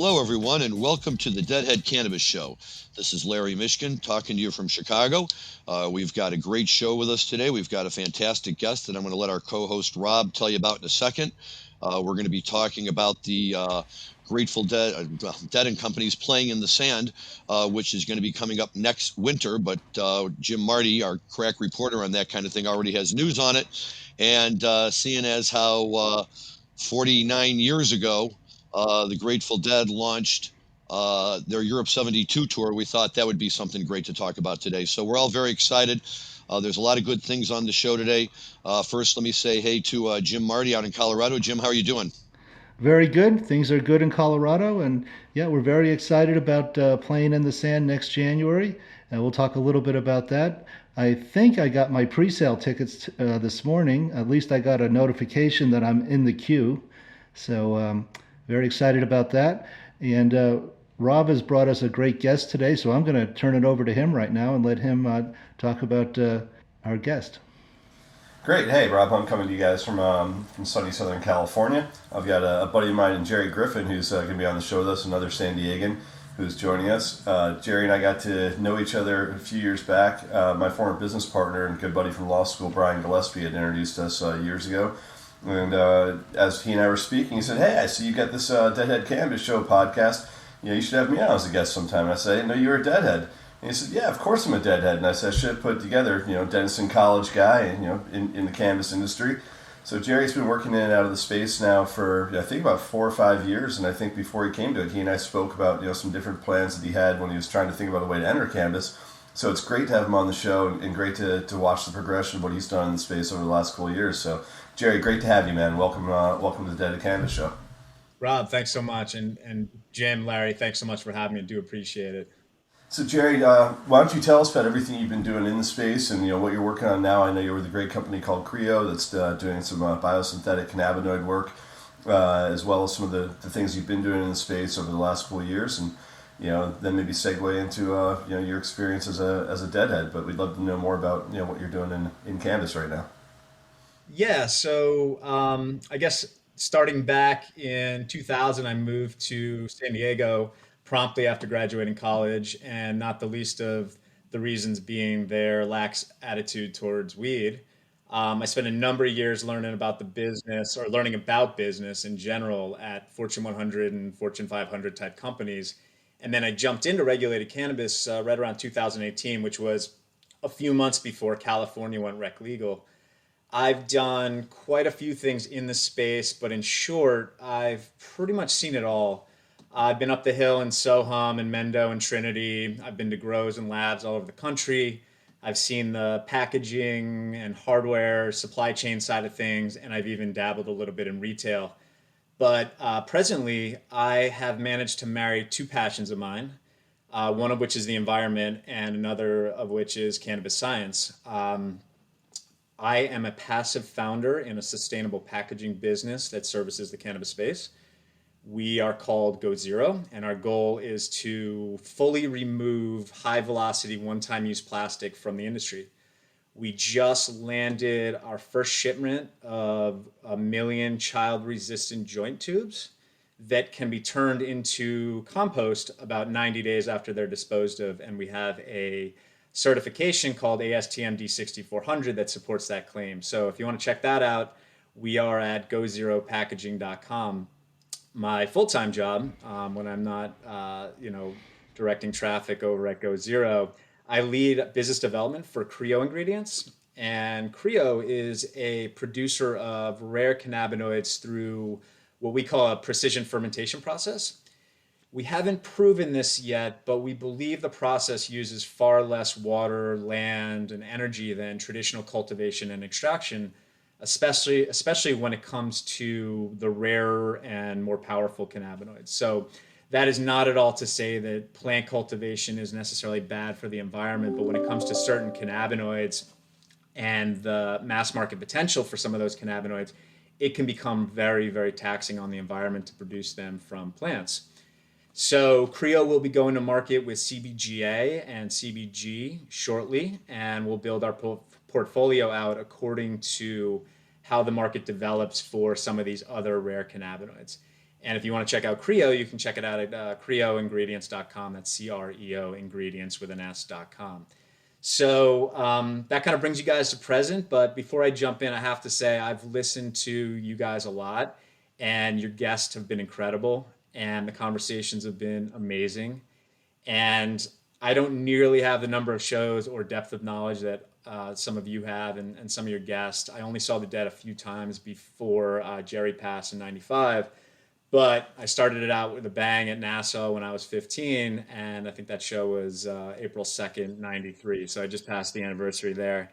Hello, everyone, and welcome to the Deadhead Cannabis Show. This is Larry Mishkin talking to you from Chicago. We've got a great show with us today. We've got a fantastic guest that I'm going to let our co-host Rob tell you about in a second. We're going to be talking about the Grateful Dead, Dead and Company's Playing in the Sand, which is going to be coming up next winter. But Jim Marty, our crack reporter on that kind of thing, already has news on it. And seeing as how 49 years ago, the Grateful Dead launched their Europe 72 tour, we thought that would be something great to talk about today. So we're all very excited. There's a lot of good things on the show today. First, let me say hey to Jim Marty out in Colorado. Jim, how are you doing? Very good. Things are good in Colorado, and yeah, we're very excited about playing in the sand next January, and we'll talk a little bit about that. I think I got my pre-sale tickets this morning. At least I got a notification that I'm in the queue, so very excited about that. And Rob has brought us a great guest today, so I'm going to turn it over to him right now and let him talk about our guest. Great. Hey, Rob, I'm coming to you guys from sunny Southern California. I've got a buddy of mine, Jerry Griffin, who's going to be on the show with us, another San Diegan who's joining us. Jerry and I got to know each other a few years back. My former business partner and good buddy from law school, Brian Gillespie, had introduced us years ago. And as he and I were speaking, he said, "Hey, I see you got this Deadhead Cannabis Show podcast. You should have me on as a guest sometime." And I said, "No, you're a Deadhead." And he said, "Yeah, of course I'm a Deadhead." And I said, "I should have put together, Denison College guy, and in the cannabis industry." So Jerry's been working in and out of the space now for, I think, about 4 or 5 years. And I think before he came to it, he and I spoke about, some different plans that he had when he was trying to think about a way to enter cannabis. So it's great to have him on the show and great to watch the progression of what he's done in the space over the last couple of years. So Jerry, great to have you, man. Welcome to the Deadhead Cannabis Show. Rob, thanks so much. And Jim, Larry, thanks so much for having me. I do appreciate it. So Jerry, why don't you tell us about everything you've been doing in the space and what you're working on now? I know you're with a great company called Creo that's doing some biosynthetic cannabinoid work, as well as some of the things you've been doing in the space over the last couple of years, and then maybe segue into your experience as a Deadhead. But we'd love to know more about what you're doing in cannabis right now. Yeah, so I guess starting back in 2000, I moved to San Diego promptly after graduating college, and not the least of the reasons being their lax attitude towards weed. I spent a number of years learning about the business or learning about business in general at Fortune 100 and Fortune 500 type companies. And then I jumped into regulated cannabis right around 2018, which was a few months before California went rec legal. I've done quite a few things in the space, but in short, I've pretty much seen it all. I've been up the hill in Soham and Mendo and Trinity. I've been to grows and labs all over the country. I've seen the packaging and hardware supply chain side of things, and I've even dabbled a little bit in retail. But presently, I have managed to marry two passions of mine, one of which is the environment and another of which is cannabis science. I am a passive founder in a sustainable packaging business that services the cannabis space. We are called Go Zero, and our goal is to fully remove high velocity, one-time use plastic from the industry. We just landed our first shipment of 1 million child-resistant joint tubes that can be turned into compost about 90 days after they're disposed of, and we have a certification called ASTM D6400 that supports that claim. So if you want to check that out, we are at gozeropackaging.com. My full-time job, when I'm not, directing traffic over at Go Zero, I lead business development for Creo Ingredients. And Creo is a producer of rare cannabinoids through what we call a precision fermentation process. We haven't proven this yet, but we believe the process uses far less water, land, and energy than traditional cultivation and extraction, especially when it comes to the rarer and more powerful cannabinoids. So that is not at all to say that plant cultivation is necessarily bad for the environment, but when it comes to certain cannabinoids and the mass market potential for some of those cannabinoids, it can become very, very taxing on the environment to produce them from plants. So Creo will be going to market with CBGA and CBG shortly, and we'll build our portfolio out according to how the market develops for some of these other rare cannabinoids. And if you want to check out Creo, you can check it out at creoingredients.com. That's CREO ingredients with an S.com. So that kind of brings you guys to present. But before I jump in, I have to say I've listened to you guys a lot, and your guests have been incredible, and the conversations have been amazing. And I don't nearly have the number of shows or depth of knowledge that some of you have, and some of your guests. I only saw the Dead a few times before Jerry passed in '95. But I started it out with a bang at Nassau when I was 15, and I think that show was April 2nd, '93. So I just passed the anniversary there.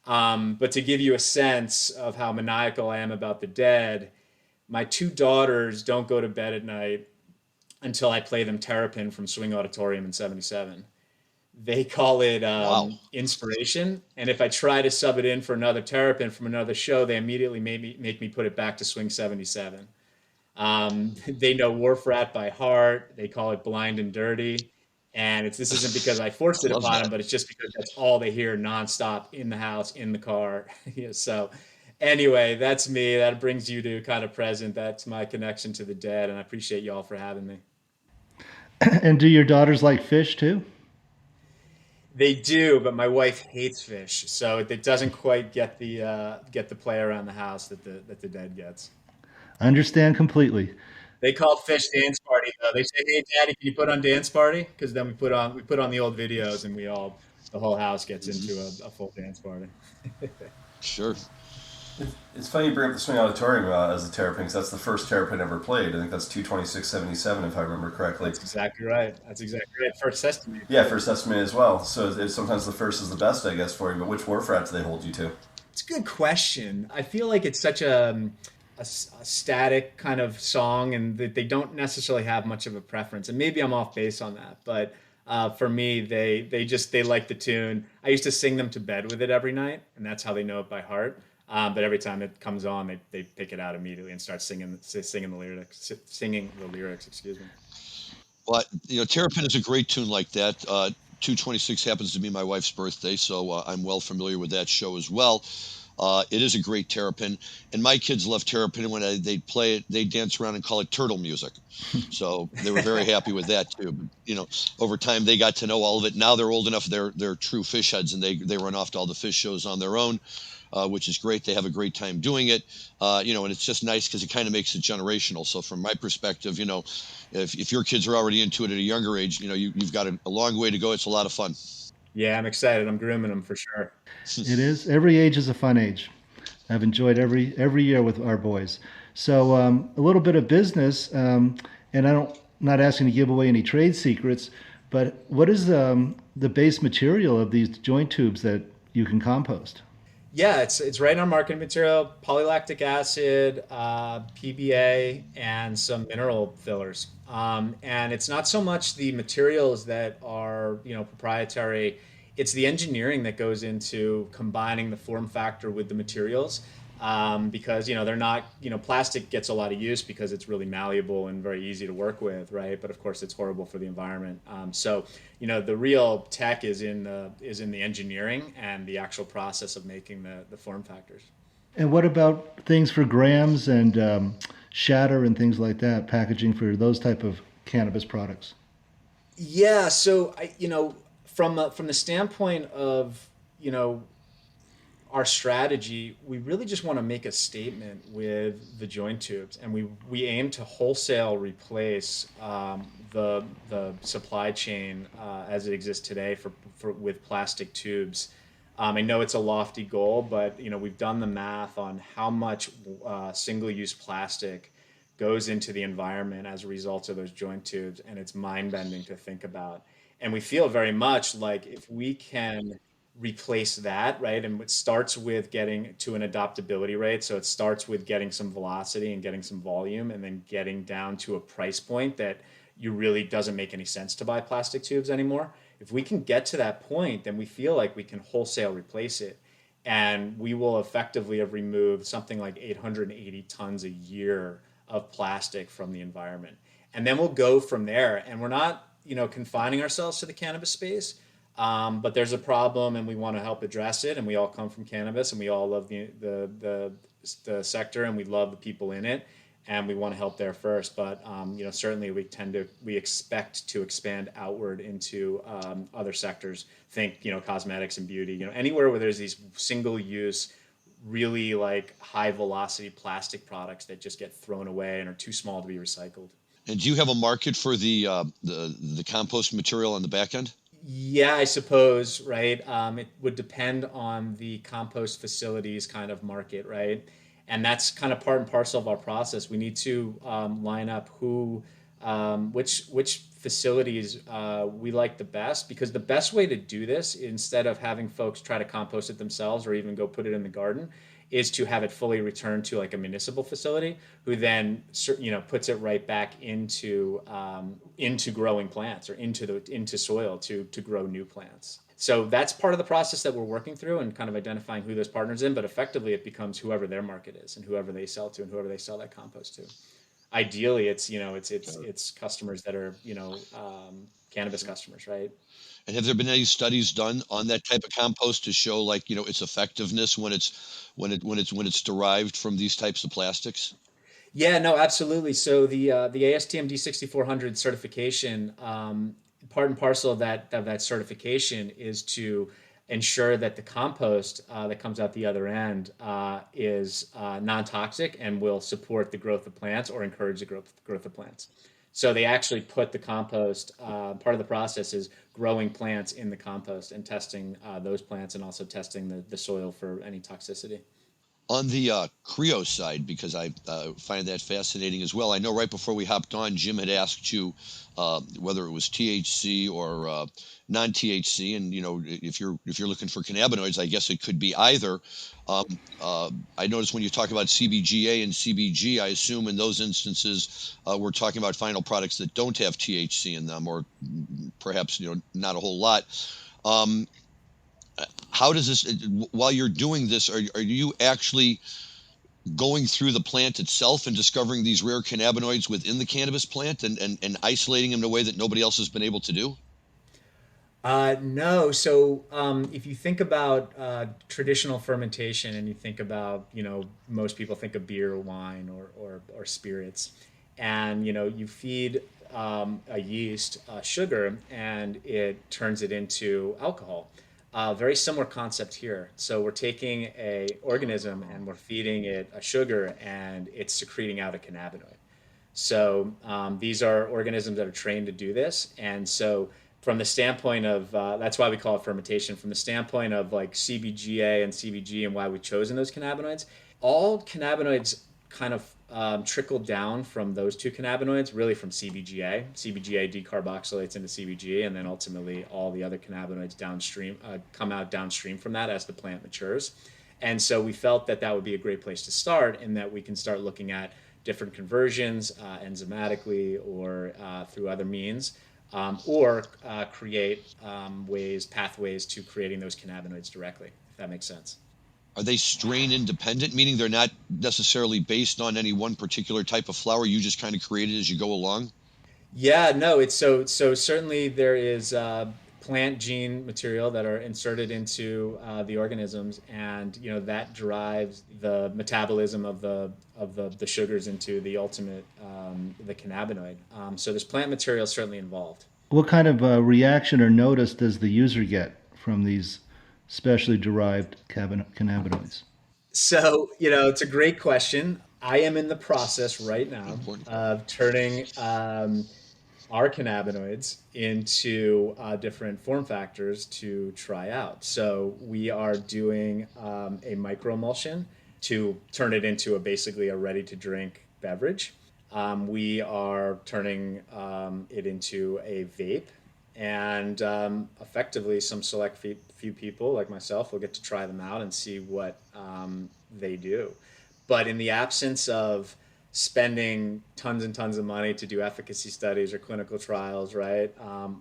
But to give you a sense of how maniacal I am about the Dead, my two daughters don't go to bed at night until I play them Terrapin from Swing Auditorium in '77. They call it Wow. inspiration, and if I try to sub it in for another Terrapin from another show, they immediately make me put it back to Swing '77. They know Wharf Rat by heart. They call it Blind and Dirty. And this isn't because I forced it Love upon that. them, but it's just because that's all they hear nonstop in the house, in the car. Yeah, so anyway, that's me. That brings you to kind of present. That's my connection to the Dead. And I appreciate you all for having me. And do your daughters like fish too? They do, but my wife hates fish. So it doesn't quite get the play around the house that the Dead gets. I understand completely. They call fish dance party though. They say, "Hey, Daddy, can you put on dance party?" Because then we put on the old videos, and the whole house gets into a full dance party. Sure. It's funny you bring up the Swing Auditorium as a Terrapin, because that's the first Terrapin ever played. I think that's 22677, if I remember correctly. That's exactly right. First Estimate. Yeah, first estimate as well. So sometimes the first is the best, I guess, for you. But which Wharf Rat do they hold you to? It's a good question. I feel like it's such a static kind of song, and that they don't necessarily have much of a preference. And maybe I'm off base on that, but for me, they like the tune. I used to sing them to bed with it every night, and that's how they know it by heart. But every time it comes on, they pick it out immediately and start singing the lyrics. Excuse me. Well, Terrapin is a great tune like that. 226 happens to be my wife's birthday, so I'm well familiar with that show as well. It is a great Terrapin, and my kids love Terrapin. When they'd play it, they'd dance around and call it turtle music. So they were very happy with that too. But, over time they got to know all of it. Now they're old enough; they're true fish heads, and they run off to all the fish shows on their own, which is great. They have a great time doing it. And it's just nice because it kind of makes it generational. So from my perspective, if your kids are already into it at a younger age, you've got a long way to go. It's a lot of fun. Yeah, I'm excited. I'm grooming them for sure. It is. Every age is a fun age. I've enjoyed every year with our boys. So a little bit of business, and not asking to give away any trade secrets, but what is the base material of these joint tubes that you can compost? Yeah, it's right in our marketing material: polylactic acid, PBA, and some mineral fillers. And it's not so much the materials that are proprietary; it's the engineering that goes into combining the form factor with the materials. Because they're not, plastic gets a lot of use because it's really malleable and very easy to work with, right? But of course, it's horrible for the environment. So the real tech is in the engineering and the actual process of making the form factors. And what about things for grams and shatter and things like that, packaging for those type of cannabis products? Yeah, so from the standpoint of our strategy, we really just want to make a statement with the joint tubes, and we aim to wholesale replace the supply chain as it exists today with plastic tubes. I know it's a lofty goal, but we've done the math on how much single-use plastic goes into the environment as a result of those joint tubes, and it's mind-bending to think about. And we feel very much like if we can replace that, right? And it starts with getting to an adoptability rate. So it starts with getting some velocity and getting some volume, and then getting down to a price point that you really doesn't make any sense to buy plastic tubes anymore. If we can get to that point, then we feel like we can wholesale replace it. And we will effectively have removed something like 880 tons a year of plastic from the environment. And then we'll go from there. And we're not, confining ourselves to the cannabis space. But there's a problem, and we want to help address it. And we all come from cannabis, and we all love the sector, and we love the people in it. and we want to help there first. But certainly we expect to expand outward into other sectors. Think cosmetics and beauty. Anywhere where there's these single use, really like high velocity plastic products that just get thrown away and are too small to be recycled. And do you have a market for the compost material on the back end? Yeah, I suppose, right? It would depend on the compost facilities kind of market, right? And that's kind of part and parcel of our process. We need to line up which facilities we like the best, because the best way to do this, instead of having folks try to compost it themselves or even go put it in the garden, is to have it fully returned to like a municipal facility, who then puts it right back into growing plants or into soil to grow new plants. So that's part of the process that we're working through and kind of identifying who those partners in. But effectively, it becomes whoever their market is and whoever they sell to and whoever they sell that compost to. Ideally, it's customers that are cannabis customers, right? And have there been any studies done on that type of compost to show like its effectiveness when it's derived from these types of plastics? Yeah, no, absolutely. So the ASTM D6400 certification, part and parcel of that certification is to ensure that the compost that comes out the other end is non-toxic and will support the growth of plants or encourage the growth of plants. So they actually put the compost, part of the process is growing plants in the compost and testing those plants and also testing the soil for any toxicity. On the Creo side, because I find that fascinating as well. I know right before we hopped on, Jim had asked you whether it was THC or non-THC, and if you're looking for cannabinoids, I guess it could be either. I noticed when you talk about CBGA and CBG, I assume in those instances we're talking about final products that don't have THC in them, or perhaps not a whole lot. How does this, while you're doing this, are you actually going through the plant itself and discovering these rare cannabinoids within the cannabis plant and isolating them in a way that nobody else has been able to do? No. So if you think about traditional fermentation and you think about, most people think of beer or wine or spirits, and, you feed a yeast sugar and it turns it into alcohol. Very similar concept here. So we're taking a organism and we're feeding it a sugar and it's secreting out a cannabinoid. So these are organisms that are trained to do this. And so from the standpoint of, that's why we call it fermentation, from the standpoint of like CBGA and CBG and why we've chosen those cannabinoids, all cannabinoids kind of trickle down from those two cannabinoids, really from CBGA. CBGA decarboxylates into CBG, and then ultimately all the other cannabinoids downstream come out downstream from that as the plant matures. And so we felt that would be a great place to start, in that we can start looking at different conversions enzymatically or through other means, or create pathways to creating those cannabinoids directly, if that makes sense. Are they strain independent, meaning they're not necessarily based on any one particular type of flower? You just kind of create it as you go along? Yeah, no, it's so certainly there is plant gene material that are inserted into the organisms, and that drives the metabolism of the sugars into the ultimate the cannabinoid. So there's plant material certainly involved. What kind of reaction or notice does the user get from these specially derived cannabinoids? So, it's a great question. I am in the process right now of turning our cannabinoids into different form factors to try out. So we are doing a microemulsion to turn it into basically a ready-to-drink beverage. We are turning it into a vape. And effectively, some select few people like myself will get to try them out and see what they do. But in the absence of spending tons and tons of money to do efficacy studies or clinical trials, right?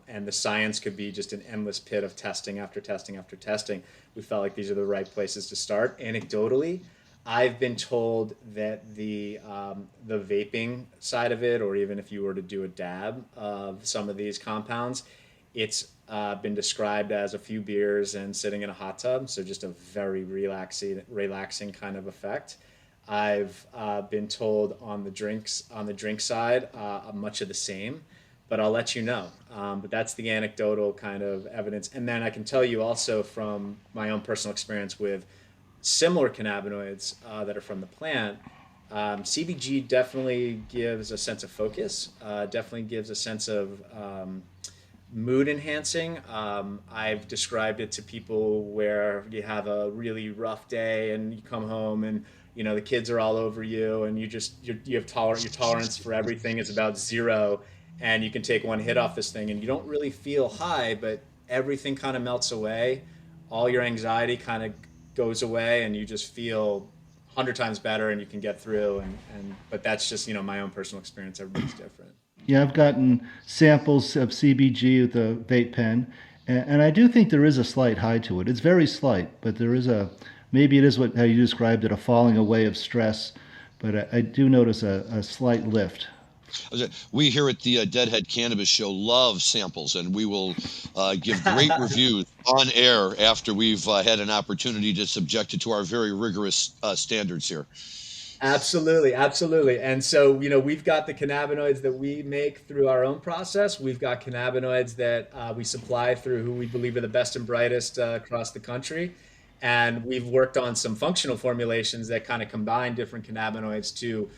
And the science could be just an endless pit of testing after testing after testing, we felt like these are the right places to start. Anecdotally, I've been told that the vaping side of it, or even if you were to do a dab of some of these compounds, it's been described as a few beers and sitting in a hot tub, so just a very relaxing kind of effect. I've been told on the drink side, much of the same, but I'll let you know. But that's the anecdotal kind of evidence. And then I can tell you also from my own personal experience with similar cannabinoids that are from the plant, CBG definitely gives a sense of focus, definitely gives a sense of mood enhancing. I've described it to people where you have a really rough day and you come home and the kids are all over you and you have your tolerance for everything is about zero, and you can take one hit off this thing and you don't really feel high, but everything kind of melts away. All your anxiety kind of goes away and you just feel 100 times better and you can get through. And but that's just my own personal experience. Everybody's different. Yeah, I've gotten samples of CBG with the vape pen, and I do think there is a slight high to it. It's very slight, but there is maybe it is how you described it, a falling away of stress, but I do notice a slight lift. We here at the Deadhead Cannabis Show love samples, and we will give great reviews on air after we've had an opportunity to subject it to our very rigorous standards here. Absolutely, absolutely. And so, we've got the cannabinoids that we make through our own process. We've got cannabinoids that we supply through who we believe are the best and brightest across the country. And we've worked on some functional formulations that kind of combine different cannabinoids to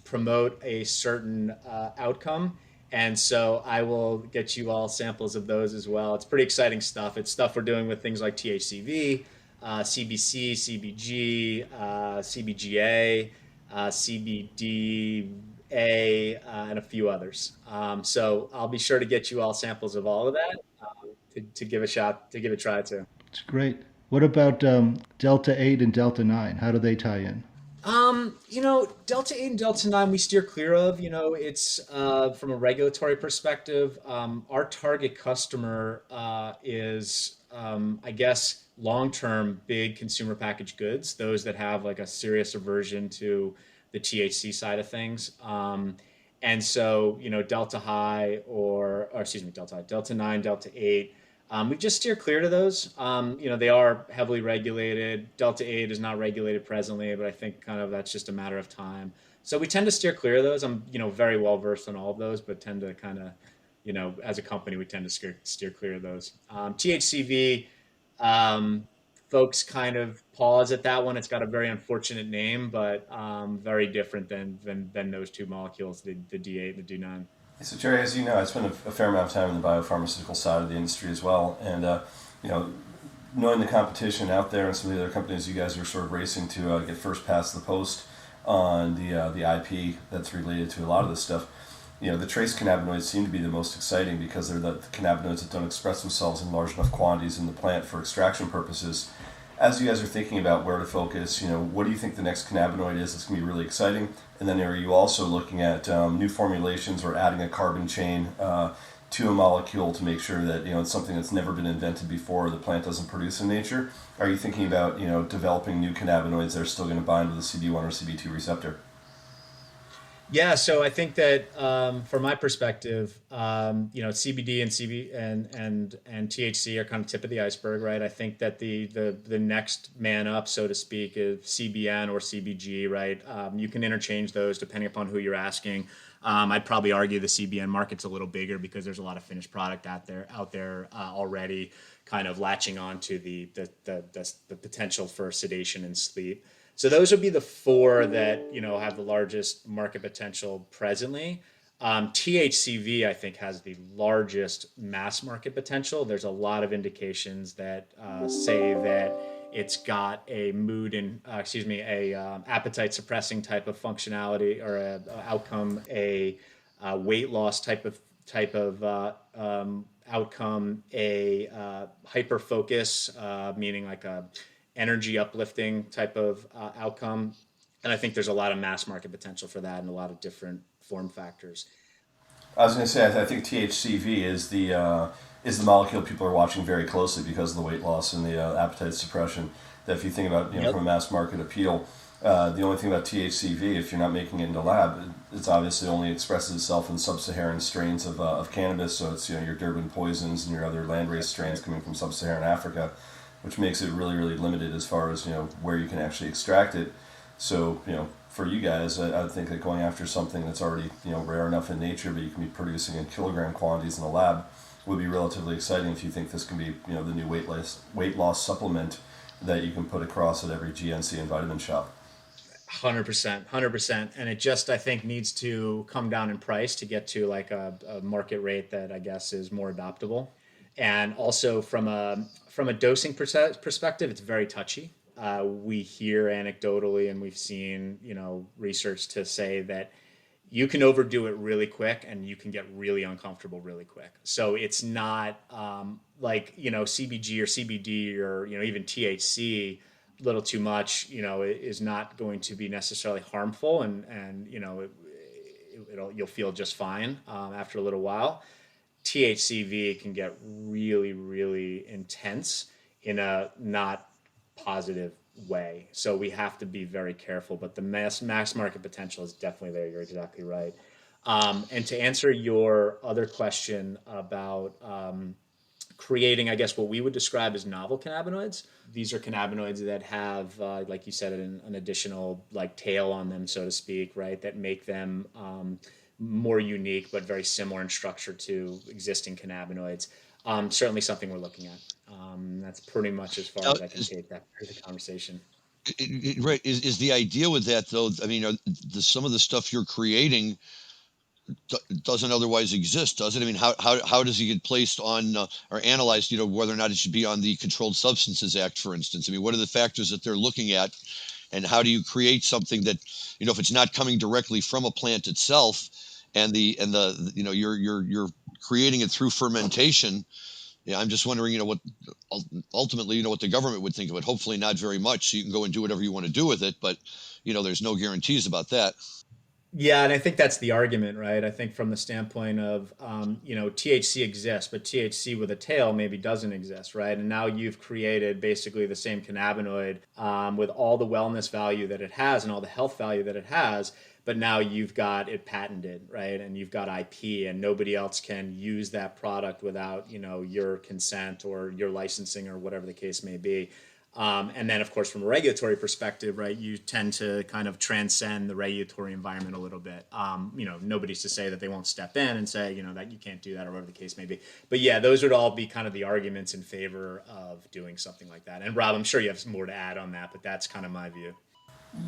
promote a certain outcome. And so I will get you all samples of those as well. It's pretty exciting stuff. It's stuff we're doing with things like THCV, CBC, CBG, cbga, cbda, and a few others. So I'll be sure to get you all samples of all of that to give a try to. It's great. What about Delta 8 and Delta 9? How do they tie in? Delta 8 and Delta 9 we steer clear of. It's from a regulatory perspective. Our target customer is, I guess, long-term big consumer packaged goods, those that have like a serious aversion to the THC side of things. And so, Delta 9, Delta 8, we just steer clear to those. They are heavily regulated. Delta 8 is not regulated presently, but I think kind of that's just a matter of time. So we tend to steer clear of those. I'm, very well versed on all of those, but tend to kind of, as a company, we tend to steer clear of those. THCV, folks kind of pause at that one. It's got a very unfortunate name, but very different than those two molecules, the D8 and the D9. So Jerry, as you know, I spent a fair amount of time in the biopharmaceutical side of the industry as well, and knowing the competition out there and some of the other companies you guys are sort of racing to get first past the post on the IP that's related to a lot of this stuff. The trace cannabinoids seem to be the most exciting because they're the cannabinoids that don't express themselves in large enough quantities in the plant for extraction purposes. As you guys are thinking about where to focus, what do you think the next cannabinoid is that's going to be really exciting? And then are you also looking at new formulations or adding a carbon chain to a molecule to make sure that it's something that's never been invented before, the plant doesn't produce in nature? Are you thinking about developing new cannabinoids that are still going to bind with the CB1 or CB2 receptor? Yeah, so I think that from my perspective, CBD and THC are kind of tip of the iceberg, right? I think that the next man up, so to speak, is CBN or CBG, right? You can interchange those depending upon who you're asking. I'd probably argue the CBN market's a little bigger because there's a lot of finished product out there already, kind of latching on to the potential for sedation and sleep. So those would be the four that have the largest market potential presently. THCV, I think, has the largest mass market potential. There's a lot of indications that say that it's got a appetite suppressing type of functionality or a outcome, a weight loss type of outcome, a hyper focus, meaning like a energy uplifting type of outcome. And I think there's a lot of mass market potential for that and a lot of different form factors. I was going to say, I think THCV is the molecule people are watching very closely because of the weight loss and the appetite suppression. That if you think about from a mass market appeal, the only thing about THCV, if you're not making it in the lab, it's obviously only expresses itself in sub-Saharan strains of cannabis. So it's your Durban poisons and your other landrace strains coming from sub-Saharan Africa, which makes it really, really limited as far as where you can actually extract it. So, for you guys, I would think that going after something that's already, rare enough in nature, but you can be producing in kilogram quantities in the lab would be relatively exciting if you think this can be, the new weight loss supplement that you can put across at every GNC and vitamin shop. 100%, 100%. And it just, I think, needs to come down in price to get to like a market rate that I guess is more adoptable. And also from a dosing perspective, it's very touchy. We hear anecdotally, and we've seen, research to say that you can overdo it really quick and you can get really uncomfortable really quick. So it's not like, CBG or CBD or, even THC, little too much, is not going to be necessarily harmful, and you'll feel just fine after a little while. THCV can get really, really intense in a not positive way. So we have to be very careful. But the mass market potential is definitely there. You're exactly right. And to answer your other question about creating, I guess, what we would describe as novel cannabinoids. These are cannabinoids that have, like you said, an additional like tail on them, so to speak, right? That make them more unique, but very similar in structure to existing cannabinoids. Certainly something we're looking at. That's pretty much as far Now, as I can take that part of the conversation. right, is the idea with that though? I mean, some of the stuff you're creating doesn't otherwise exist, does it? I mean, how does it get placed on or analyzed? Whether or not it should be on the Controlled Substances Act, for instance. I mean, what are the factors that they're looking at, and how do you create something that, if it's not coming directly from a plant itself, and you're creating it through fermentation. Yeah, I'm just wondering, what ultimately, what the government would think of it. Hopefully, not very much, so you can go and do whatever you want to do with it. But there's no guarantees about that. Yeah, and I think that's the argument, right? I think from the standpoint of, THC exists, but THC with a tail maybe doesn't exist, right? And now you've created basically the same cannabinoid with all the wellness value that it has and all the health value that it has, but now you've got it patented, right? And you've got IP, and nobody else can use that product without, your consent or your licensing or whatever the case may be. And then, of course, from a regulatory perspective, right, you tend to kind of transcend the regulatory environment a little bit. Nobody's to say that they won't step in and say, that you can't do that or whatever the case may be. But yeah, those would all be kind of the arguments in favor of doing something like that. And Rob, I'm sure you have some more to add on that, but that's kind of my view.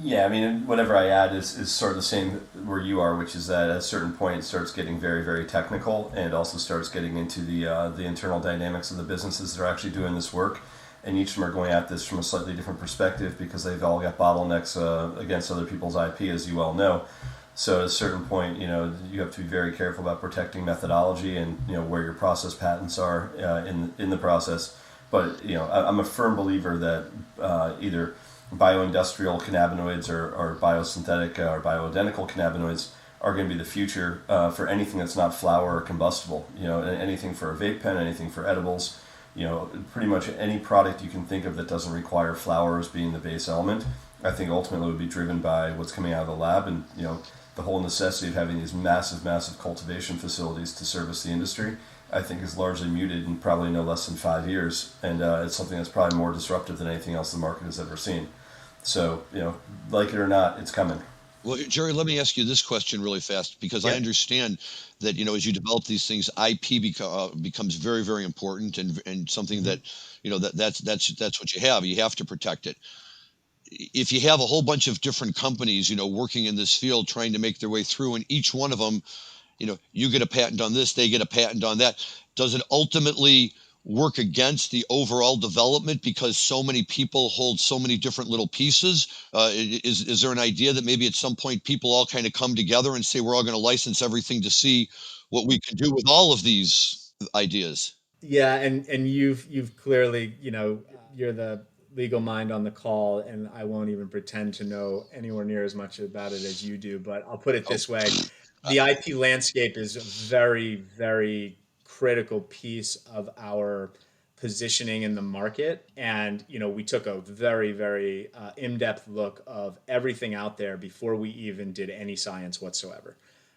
Yeah, I mean, whatever I add is sort of the same where you are, which is that at a certain point it starts getting very, very technical, and it also starts getting into the internal dynamics of the businesses that are actually doing this work. And each of them are going at this from a slightly different perspective because they've all got bottlenecks against other people's IP, as you well know. So at a certain point, you have to be very careful about protecting methodology and where your process patents are in the process. But I'm a firm believer that either bioindustrial cannabinoids or biosynthetic or bioidentical cannabinoids are going to be the future for anything that's not flower or combustible. Anything for a vape pen, anything for edibles. Pretty much any product you can think of that doesn't require flowers being the base element, I think ultimately would be driven by what's coming out of the lab, and the whole necessity of having these massive, massive cultivation facilities to service the industry, I think is largely muted in probably no less than 5 years, and it's something that's probably more disruptive than anything else the market has ever seen. So, like it or not, it's coming. Well, Jerry, let me ask you this question really fast, because I Yeah. understand that, as you develop these things, IP becomes very, very important, and something that, that's what you have. You have to protect it. If you have a whole bunch of different companies, working in this field, trying to make their way through, and each one of them, you get a patent on this, they get a patent on that. Does it ultimately work against the overall development because so many people hold so many different little pieces? Is there an idea that maybe at some point people all kind of come together and say we're all going to license everything to see what we can do with all of these ideas? Yeah, and you've clearly, you're the legal mind on the call, and I won't even pretend to know anywhere near as much about it as you do. But I'll put it Oh, this way: the IP landscape is a very, very critical piece of our positioning in the market. And we took a very, very in-depth look of everything out there before we even did any science whatsoever,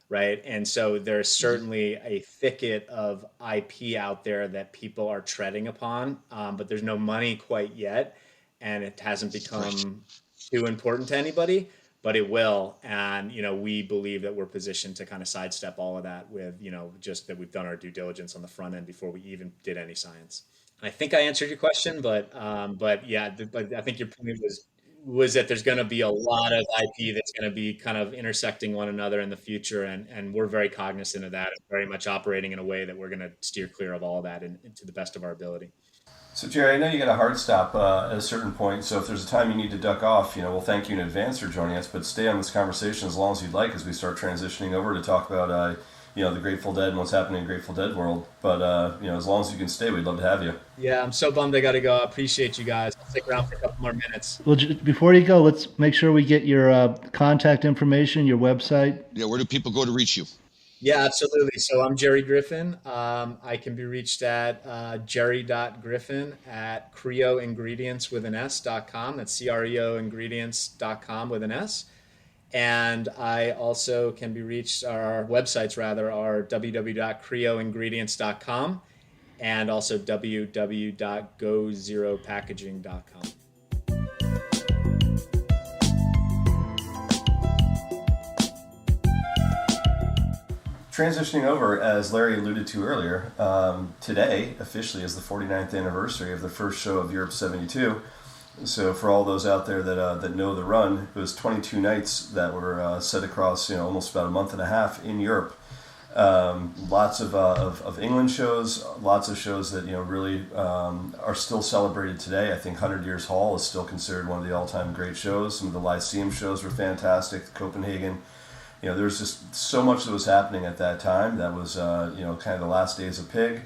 right? And so there's mhm. certainly a thicket of IP out there that people are treading upon, but there's no money quite yet, and it hasn't Right. become too important to anybody, but it will. And, we believe that we're positioned to kind of sidestep all of that with, just that we've done our due diligence on the front end before we even did any science. I think I answered your question, but yeah, but I think your point was that there's going to be a lot of IP that's going to be kind of intersecting one another in the future, and we're very cognizant of that, and very much operating in a way that we're going to steer clear of all of that and to the best of our ability. So, Jerry, I know you got a hard stop at a certain point, so if there's a time you need to duck off, we'll thank you in advance for joining us, but stay on this conversation as long as you'd like as we start transitioning over to talk about, the Grateful Dead and what's happening in Grateful Dead world. But, as long as you can stay, we'd love to have you. Yeah, I'm so bummed I got to go. I appreciate you guys. I'll stick around for a couple more minutes. Well, before you go, let's make sure we get your contact information, your website. Yeah, where do people go to reach you? Yeah, absolutely. So I'm Jerry Griffin. I can be reached at jerry.griffin at creoingredients.com. That's creoingredients.com with an S. And I also can be reached, our websites rather, are www.creoingredients.com and also www.go0packaging.com. Transitioning over, as Larry alluded to earlier, today officially is the 49th anniversary of the first show of Europe 72. So for all those out there that know the run, it was 22 nights that were set across almost about a month and a half in Europe. Lots of England shows, lots of shows that really are still celebrated today. I think 100 Years Hall is still considered one of the all-time great shows. Some of the Lyceum shows were fantastic. Copenhagen. There was just so much that was happening at that time. That was, kind of the last days of Pig.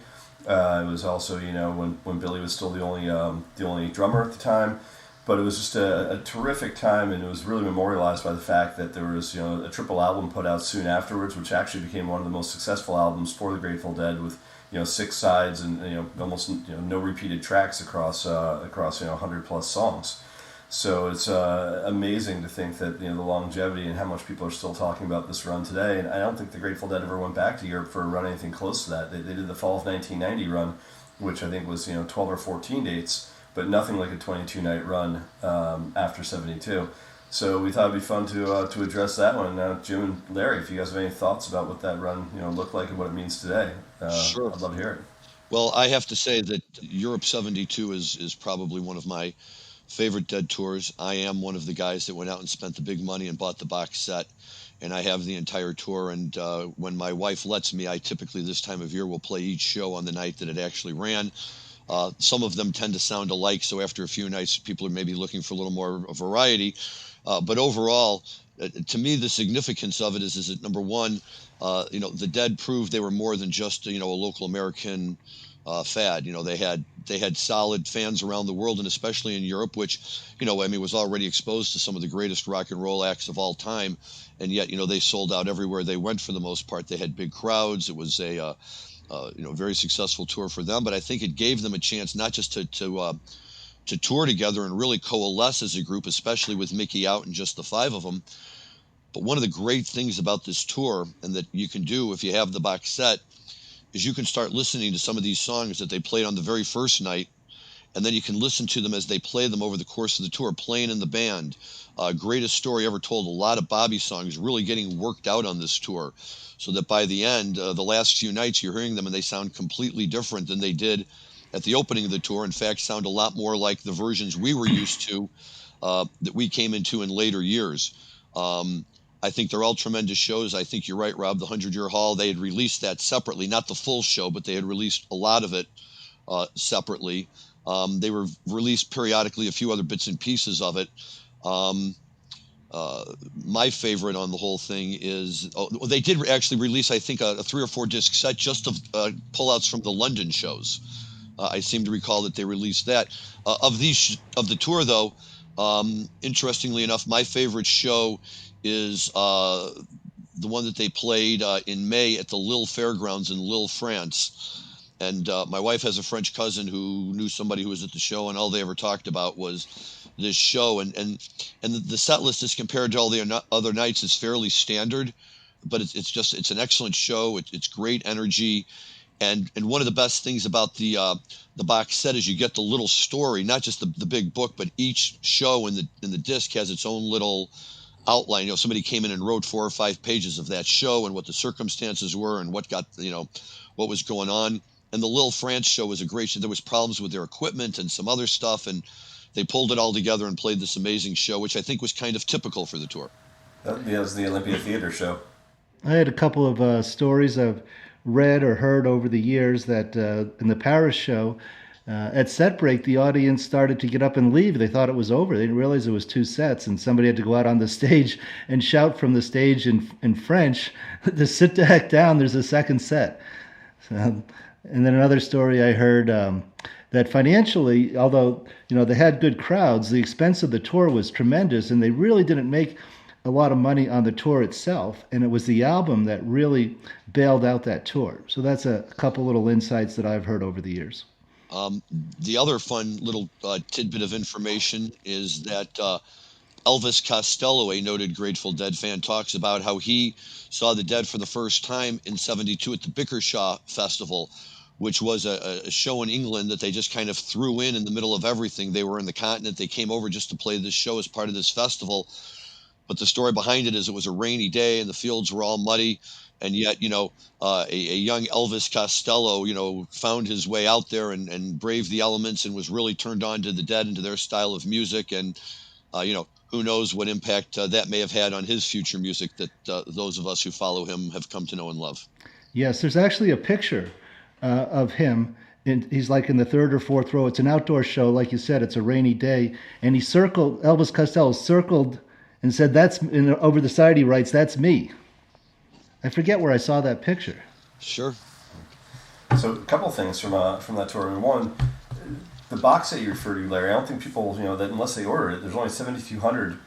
It was also, when Billy was still the only drummer at the time. But it was just a terrific time, and it was really memorialized by the fact that there was, a triple album put out soon afterwards, which actually became one of the most successful albums for the Grateful Dead, with 6 sides and almost no repeated tracks across 100 plus songs. So it's amazing to think that the longevity and how much people are still talking about this run today. And I don't think the Grateful Dead ever went back to Europe for a run anything close to that. They did the fall of 1990 run, which I think was 12 or 14 dates, but nothing like a 22-night run after 72. So we thought it'd be fun to address that one. And now, Jim and Larry, if you guys have any thoughts about what that run looked like and what it means today, Sure. I'd love to hear it. Well, I have to say that Europe 72 is probably one of my favorite Dead tours. I am one of the guys that went out and spent the big money and bought the box set, and I have the entire tour. And when my wife lets me, I typically this time of year will play each show on the night that it actually ran. Some of them tend to sound alike, so after a few nights, people are maybe looking for a little more variety. But overall, to me, the significance of it is that number one, the Dead proved they were more than just a local American fad. They had solid fans around the world, and especially in Europe, which was already exposed to some of the greatest rock and roll acts of all time, and yet they sold out everywhere they went for the most part. They had big crowds. It was a very successful tour for them, but I think it gave them a chance not just to tour together and really coalesce as a group, especially with Mickey out and just the 5 of them. But one of the great things about this tour, and that you can do if you have the box set, is you can start listening to some of these songs that they played on the very first night, and then you can listen to them as they play them over the course of the tour, playing in the band. Greatest Story Ever Told, a lot of Bobby songs really getting worked out on this tour, so that by the end, the last few nights, you're hearing them and they sound completely different than they did at the opening of the tour. In fact, sound a lot more like the versions we were used to, that we came into in later years. I think they're all tremendous shows. I think you're right, Rob. The 100-Year Hall, they had released that separately, not the full show, but they had released a lot of it separately. They were released periodically, a few other bits and pieces of it. My favorite on the whole thing is, they did actually release, I think, a 3 or 4 disc set just of pullouts from the London shows. I seem to recall that they released that. Of the tour, though, interestingly enough, my favorite show is the one that they played in May at the Lille Fairgrounds in Lille, France. And my wife has a French cousin who knew somebody who was at the show, and all they ever talked about was this show. And the set list is compared to all the other nights. It's fairly standard, but it's an excellent show. It's great energy. And one of the best things about the box set is you get the little story, not just the big book, but each show in the disc has its own little outline. Somebody came in and wrote 4 or 5 pages of that show and what the circumstances were and what what was going on. And the Lil France show was a great show. There was problems with their equipment and some other stuff, and they pulled it all together and played this amazing show, which I think was kind of typical for the tour. That was the Olympia Theater show. I had a couple of stories I've read or heard over the years that in the Paris show, at set break, the audience started to get up and leave. They thought it was over. They didn't realize it was 2 sets, and somebody had to go out on the stage and shout from the stage in French to sit the heck down. There's a second set. So, and then another story I heard that financially, although they had good crowds, the expense of the tour was tremendous, and they really didn't make a lot of money on the tour itself, and it was the album that really bailed out that tour. So that's a couple little insights that I've heard over the years. The other fun little tidbit of information is that Elvis Costello, a noted Grateful Dead fan, talks about how he saw the Dead for the first time in '72 at the Bickershaw Festival, which was a show in England that they just kind of threw in the middle of everything. They were in the continent. They came over just to play this show as part of this festival. But the story behind it is it was a rainy day and the fields were all muddy. And yet, a young Elvis Costello, found his way out there and braved the elements and was really turned on to the Dead and to their style of music. And, who knows what impact that may have had on his future music that those of us who follow him have come to know and love. Yes, there's actually a picture of him. He's like in the 3rd or 4th row. It's an outdoor show. Like you said, it's a rainy day. And Elvis Costello circled and said, over the side he writes, "That's me." I forget where I saw that picture. Sure. So a couple of things from that tour. I mean, one, the box set you referred to, Larry, I don't think people, that unless they order it, there's only 7,200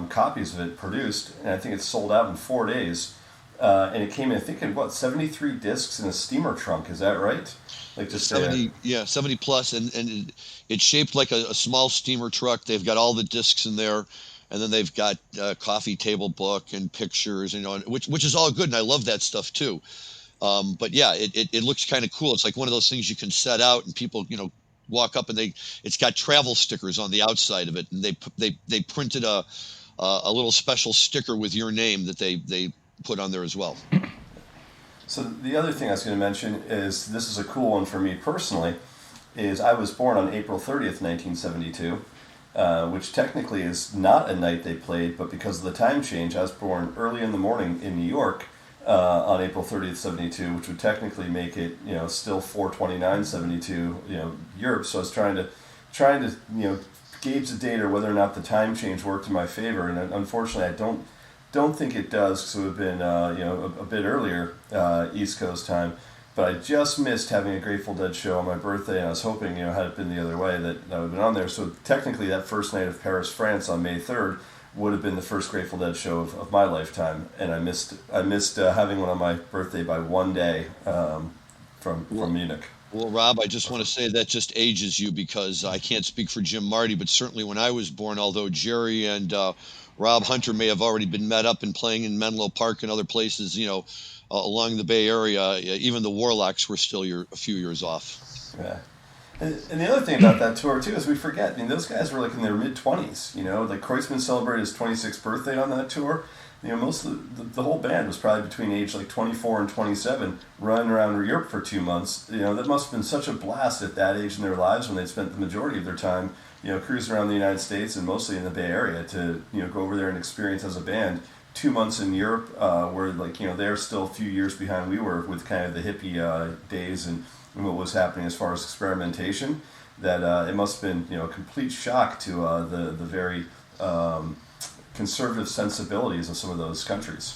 copies of it produced, and I think it's sold out in 4 days. And it came in, I think, in 73 discs in a steamer trunk. Is that right? Like just 70, 70 plus, and it's shaped like a small steamer truck. They've got all the discs in there. And then they've got a coffee table book and pictures, which is all good, and I love that stuff too. But yeah, it looks kind of cool. It's like one of those things you can set out, and people walk up, and it's got travel stickers on the outside of it, and they printed a little special sticker with your name that they put on there as well. So the other thing I was going to mention is, this is a cool one for me personally, is I was born on April 30th, 1972. Which technically is not a night they played, but because of the time change, I was born early in the morning in New York on April 30th, 72, which would technically make it, still 4/29/72, Europe. So I was trying to gauge the data, whether or not the time change worked in my favor, and unfortunately, I don't think it does, because it would have been a bit earlier East Coast time. But I just missed having a Grateful Dead show on my birthday, and I was hoping, had it been the other way, that I would have been on there. So technically, that first night of Paris, France on May 3rd would have been the first Grateful Dead show of my lifetime, and I missed having one on my birthday by 1 day from Munich. Well, Rob, I just want to say that just ages you, because I can't speak for Jim Marty, but certainly when I was born, although Jerry and Rob Hunter may have already been met up and playing in Menlo Park and other places, along the Bay Area, even the Warlocks were still a few years off. Yeah. And the other thing about that tour, too, is we forget, those guys were like in their mid-20s, like Kreutzmann celebrated his 26th birthday on that tour. Most of the whole band was probably between age like 24 and 27, running around Europe for 2 months. That must have been such a blast at that age in their lives, when they'd spent the majority of their time, cruising around the United States and mostly in the Bay Area, to, go over there and experience as a band 2 months in Europe, where they're still a few years behind we were with kind of the hippie days and what was happening as far as experimentation. That it must have been a complete shock to the very conservative sensibilities of some of those countries.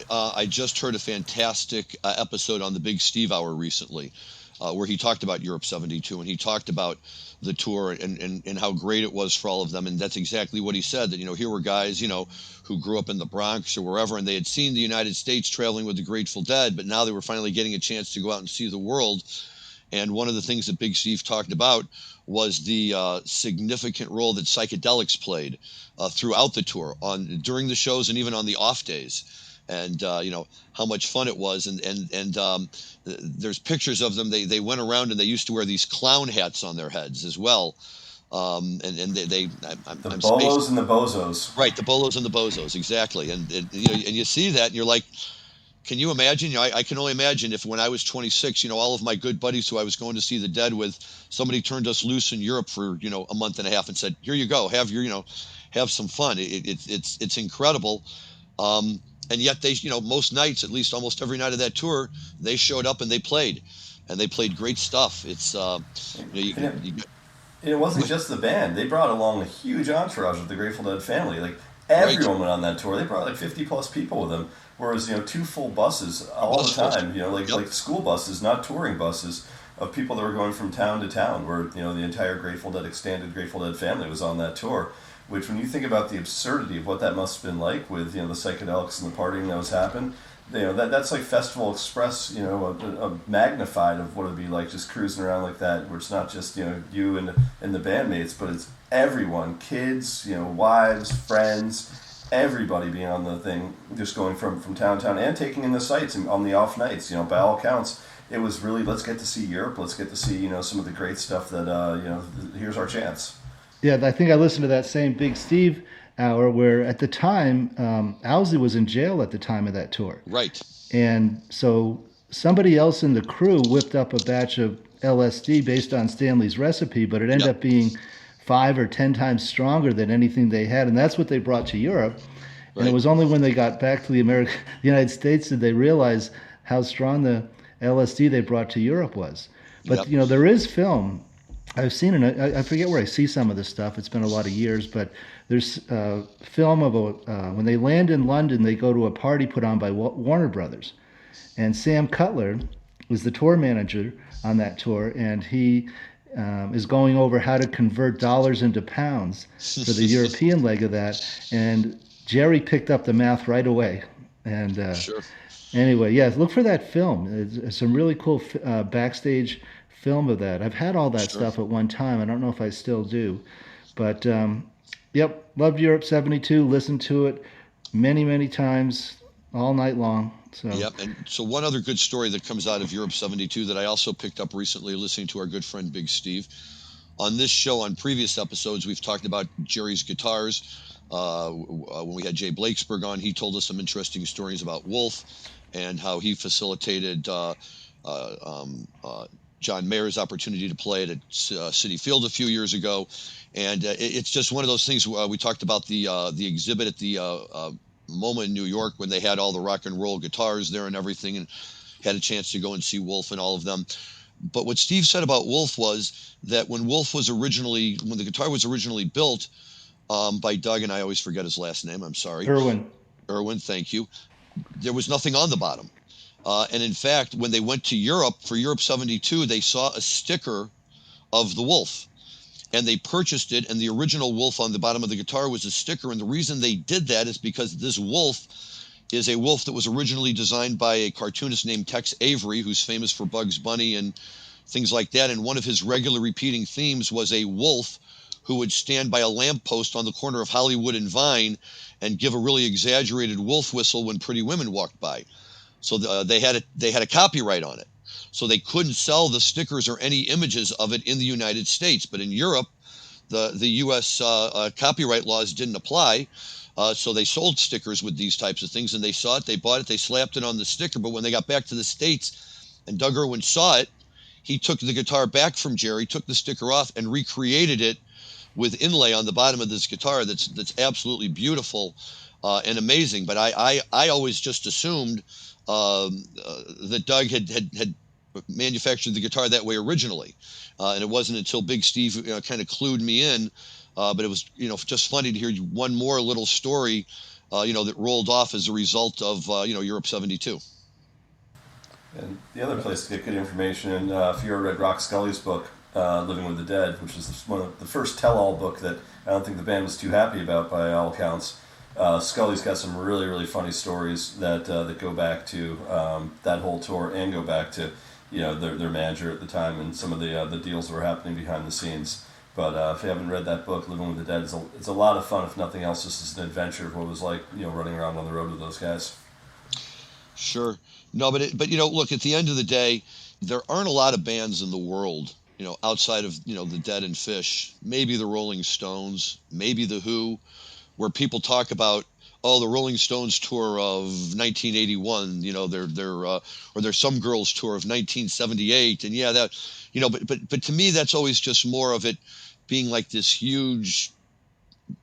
I just heard a fantastic episode on the Big Steve Hour recently, where he talked about Europe 72, and he talked about the tour and how great it was for all of them. And that's exactly what he said, that, here were guys, who grew up in the Bronx or wherever, and they had seen the United States traveling with the Grateful Dead, but now they were finally getting a chance to go out and see the world. And one of the things that Big Steve talked about was the significant role that psychedelics played throughout the tour, during the shows and even on the off days. and how much fun it was. And there's pictures of them. They went around and they used to wear these clown hats on their heads as well. And The I'm bolos and the bozos. right, the bolos and the bozos, exactly. And you see that, and you're like, can you imagine? I can only imagine if when I was 26, all of my good buddies who I was going to see the Dead with, somebody turned us loose in Europe for a month and a half and said, "Here you go, have have some fun." It's incredible. And yet they, most nights, at least almost every night of that tour, they showed up and they played great stuff. It's It wasn't just the band. They brought along a huge entourage of the Grateful Dead family. Like, everyone went on that tour. They brought like 50 plus people with them. Whereas, 2 full buses all the time, like school buses, not touring buses, of people that were going from town to town, where, the entire Grateful Dead, extended Grateful Dead family was on that tour. Which, when you think about the absurdity of what that must have been like with, the psychedelics and the partying that was happening, that's like Festival Express, a magnified of what it'd be like just cruising around like that, where it's not just, you and the bandmates, but it's everyone, kids, wives, friends, everybody being on the thing, just going from town to town and taking in the sights and on the off nights. By all accounts, it was really, let's get to see Europe, let's get to see, some of the great stuff that, here's our chance. Yeah, I think I listened to that same Big Steve hour where at the time, Owsley was in jail at the time of that tour. Right. And so somebody else in the crew whipped up a batch of LSD based on Stanley's recipe, but it ended up being 5 or 10 times stronger than anything they had. And that's what they brought to Europe. Right. And it was only when they got back to the United States did they realize how strong the LSD they brought to Europe was. But, there is film. I've seen it. I forget where I see some of this stuff. It's been a lot of years, but there's film of when they land in London, they go to a party put on by Warner Brothers. And Sam Cutler was the tour manager on that tour, and he is going over how to convert dollars into pounds for the European leg of that. And Jerry picked up the math right away. And sure. Anyway, look for that film. It's some really cool backstage film of that. I've had all that stuff at one time. I don't know if I still do, but loved Europe 72. Listened to it many times, all night long. So and so one other good story that comes out of Europe 72 that I also picked up recently, listening to our good friend Big Steve. On this show, on previous episodes, we've talked about Jerry's guitars. When we had Jay Blakesberg on, he told us some interesting stories about Wolf and how he facilitated John Mayer's opportunity to play it at Citi Field a few years ago. And it's just one of those things. We talked about the exhibit at the MoMA in New York when they had all the rock and roll guitars there and everything, and had a chance to go and see Wolf and all of them. But what Steve said about Wolf was that when the guitar was originally built by Doug, and I always forget his last name, I'm sorry. Irwin, thank you. There was nothing on the bottom. And in fact, when they went to Europe for Europe 72, they saw a sticker of the Wolf, and they purchased it. And the original Wolf on the bottom of the guitar was a sticker. And the reason they did that is because this Wolf is a wolf that was originally designed by a cartoonist named Tex Avery, who's famous for Bugs Bunny and things like that. And one of his regular repeating themes was a wolf who would stand by a lamppost on the corner of Hollywood and Vine and give a really exaggerated wolf whistle when pretty women walked by. So they had a copyright on it. So they couldn't sell the stickers or any images of it in the United States. But in Europe, the U.S. Copyright laws didn't apply. So they sold stickers with these types of things, and they saw it, they bought it, they slapped it on the sticker. But when they got back to the States and Doug Irwin saw it, he took the guitar back from Jerry, took the sticker off, and recreated it with inlay on the bottom of this guitar that's absolutely beautiful and amazing. But I always just assumed that Doug had manufactured the guitar that way originally. And it wasn't until Big Steve kind of clued me in. But it was, just funny to hear one more little story, that rolled off as a result of, Europe 72. And the other place to get good information, and if you ever read Rock Scully's book, Living with the Dead, which is one of the first tell-all book that I don't think the band was too happy about by all accounts, Scully's got some really, really funny stories that go back to that whole tour and go back to, their manager at the time and some of the deals that were happening behind the scenes. But if you haven't read that book, Living with the Dead, it's a lot of fun. If nothing else, this is an adventure of what it was like, running around on the road with those guys. Sure. No, but look, at the end of the day, there aren't a lot of bands in the world, outside of, the Dead and Fish, maybe the Rolling Stones, maybe the Who, where people talk about, oh, the Rolling Stones tour of 1981, or there's Some Girls tour of 1978, and yeah, that, but to me, that's always just more of it being like this huge,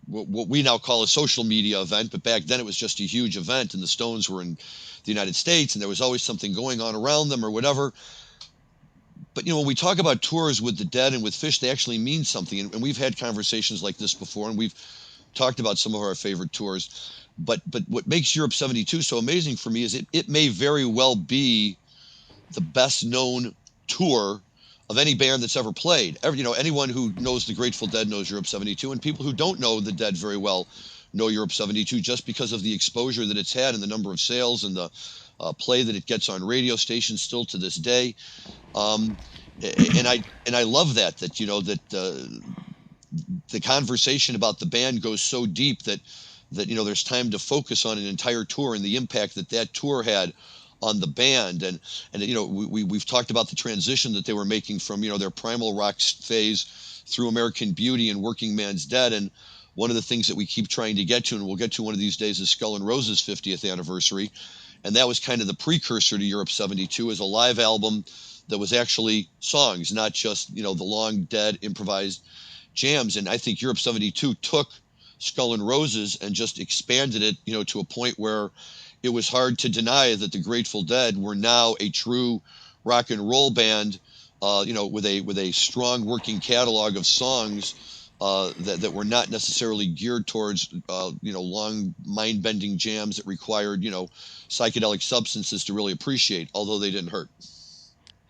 what we now call a social media event, but back then it was just a huge event, and the Stones were in the United States, and there was always something going on around them or whatever. But when we talk about tours with the Dead and with Fish, they actually mean something, and we've had conversations like this before, and we've talked about some of our favorite tours. But what makes Europe 72 so amazing for me is it may very well be the best known tour of any band that's ever played. Anyone who knows the Grateful Dead knows Europe 72, and people who don't know the Dead very well know Europe 72 just because of the exposure that it's had and the number of sales and the play that it gets on radio stations still to this day. And I love that the conversation about the band goes so deep that there's time to focus on an entire tour and the impact that tour had on the band. And we've talked about the transition that they were making from their primal rock phase through American Beauty and Working Man's Dead. And one of the things that we keep trying to get to, and we'll get to one of these days, is Skull and Roses' 50th anniversary. And that was kind of the precursor to Europe 72 as a live album that was actually songs, not just the long Dead improvised jams. And I think Europe 72 took Skull and Roses and just expanded it to a point where it was hard to deny that the Grateful Dead were now a true rock and roll band, with a strong working catalog of songs that were not necessarily geared towards long mind-bending jams that required psychedelic substances to really appreciate, although they didn't hurt.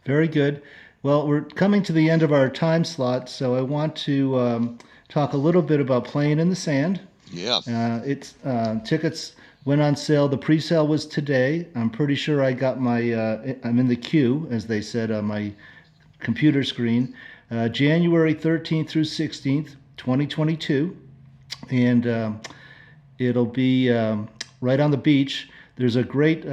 Very good. Well, we're coming to the end of our time slot, so I want to talk a little bit about Playing in the Sand. Yeah. It's tickets went on sale. The pre-sale was today. I'm pretty sure I got my, I'm in the queue, as they said on my computer screen, January 13th through 16th, 2022. And it'll be right on the beach. There's a great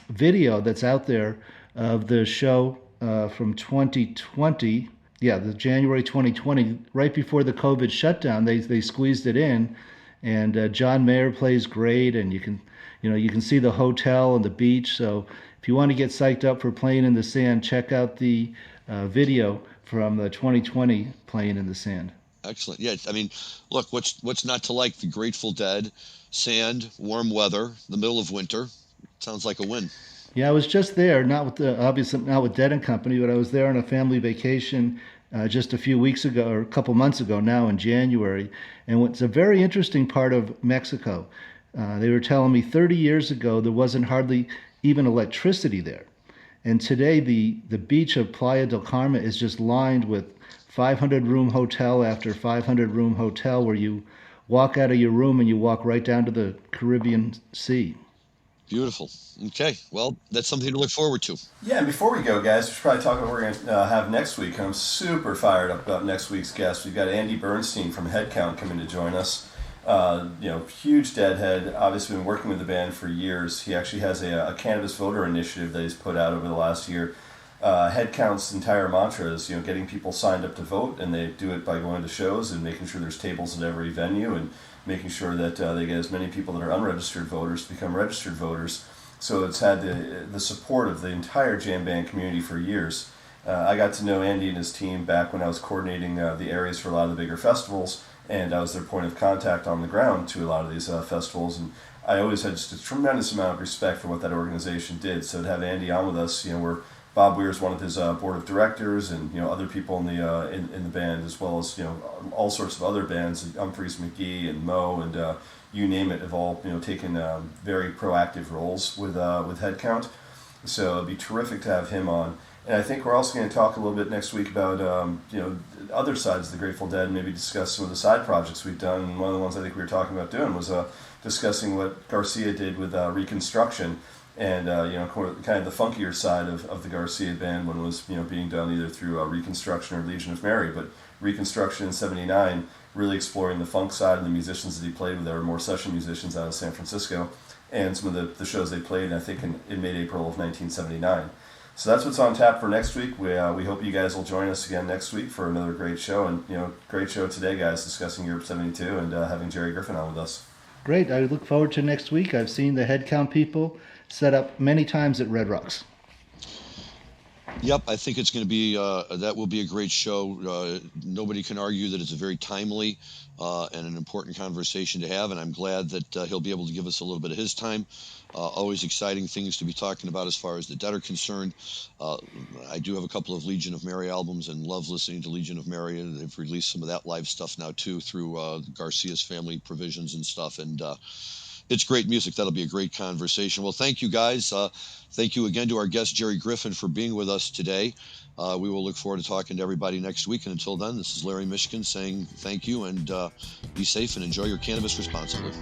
video that's out there of the show from 2020. Yeah, the January 2020, right before the COVID shutdown, they squeezed it in. And John Mayer plays great, and you can see the hotel and the beach. So if you want to get psyched up for Playing in the Sand, check out the video from the 2020 Playing in the Sand. Excellent. Yeah, I mean, look, what's not to like? The Grateful Dead, sand, warm weather, the middle of winter. Sounds like a win. Yeah, I was just there, obviously not with Dead and Company, but I was there on a family vacation just a few weeks ago, or a couple months ago now in January. And it's a very interesting part of Mexico. They were telling me 30 years ago there wasn't hardly even electricity there. And today the beach of Playa del Carmen is just lined with 500-room hotel after 500-room hotel, where you walk out of your room and you walk right down to the Caribbean Sea. Beautiful. Okay, well, that's something to look forward to. Yeah, and before we go, guys, we should probably talk about what we're going to have next week. I'm super fired up about next week's guest. We've got Andy Bernstein from Headcount coming to join us. Huge Deadhead, obviously been working with the band for years. He actually has a cannabis voter initiative that he's put out over the last year. Headcount's entire mantra is, getting people signed up to vote, and they do it by going to shows and making sure there's tables at every venue and making sure that they get as many people that are unregistered voters to become registered voters. So it's had the support of the entire jam band community for years. I got to know Andy and his team back when I was coordinating the areas for a lot of the bigger festivals, and I was their point of contact on the ground to a lot of these festivals. And I always had just a tremendous amount of respect for what that organization did. So to have Andy on with us, we're Bob Weir's one of his board of directors, and other people in the in the band, as well as all sorts of other bands, Humphreys McGee and Mo and you name it, have all taken very proactive roles with Headcount. So it'd be terrific to have him on. And I think we're also going to talk a little bit next week about other sides of the Grateful Dead, and maybe discuss some of the side projects we've done. And one of the ones I think we were talking about doing was discussing what Garcia did with Reconstruction. And kind of the funkier side of the Garcia band when it was being done either through Reconstruction or Legion of Mary. But Reconstruction in '79 really exploring the funk side and the musicians that he played with. There were more session musicians out of San Francisco, and some of the shows they played, I think, in mid-April of 1979. So that's what's on tap for next week. We hope you guys will join us again next week for another great show. And, great show today, guys, discussing Europe 72 and having Jerry Griffin on with us. Great. I look forward to next week. I've seen the Headcount people set up many times at Red Rocks. Yep, I think it's going to be, that will be a great show. Nobody can argue that it's a very timely and an important conversation to have, and I'm glad that he'll be able to give us a little bit of his time. Always exciting things to be talking about as far as the Dead are concerned. I do have a couple of Legion of Mary albums and love listening to Legion of Mary, and they've released some of that live stuff now too through Garcia's Family Provisions and stuff, and it's great music. That'll be a great conversation. Well, thank you guys. Thank you again to our guest, Jerry Griffin, for being with us today. We will look forward to talking to everybody next week. And until then, this is Larry Mishkin saying thank you, and be safe and enjoy your cannabis responsibly.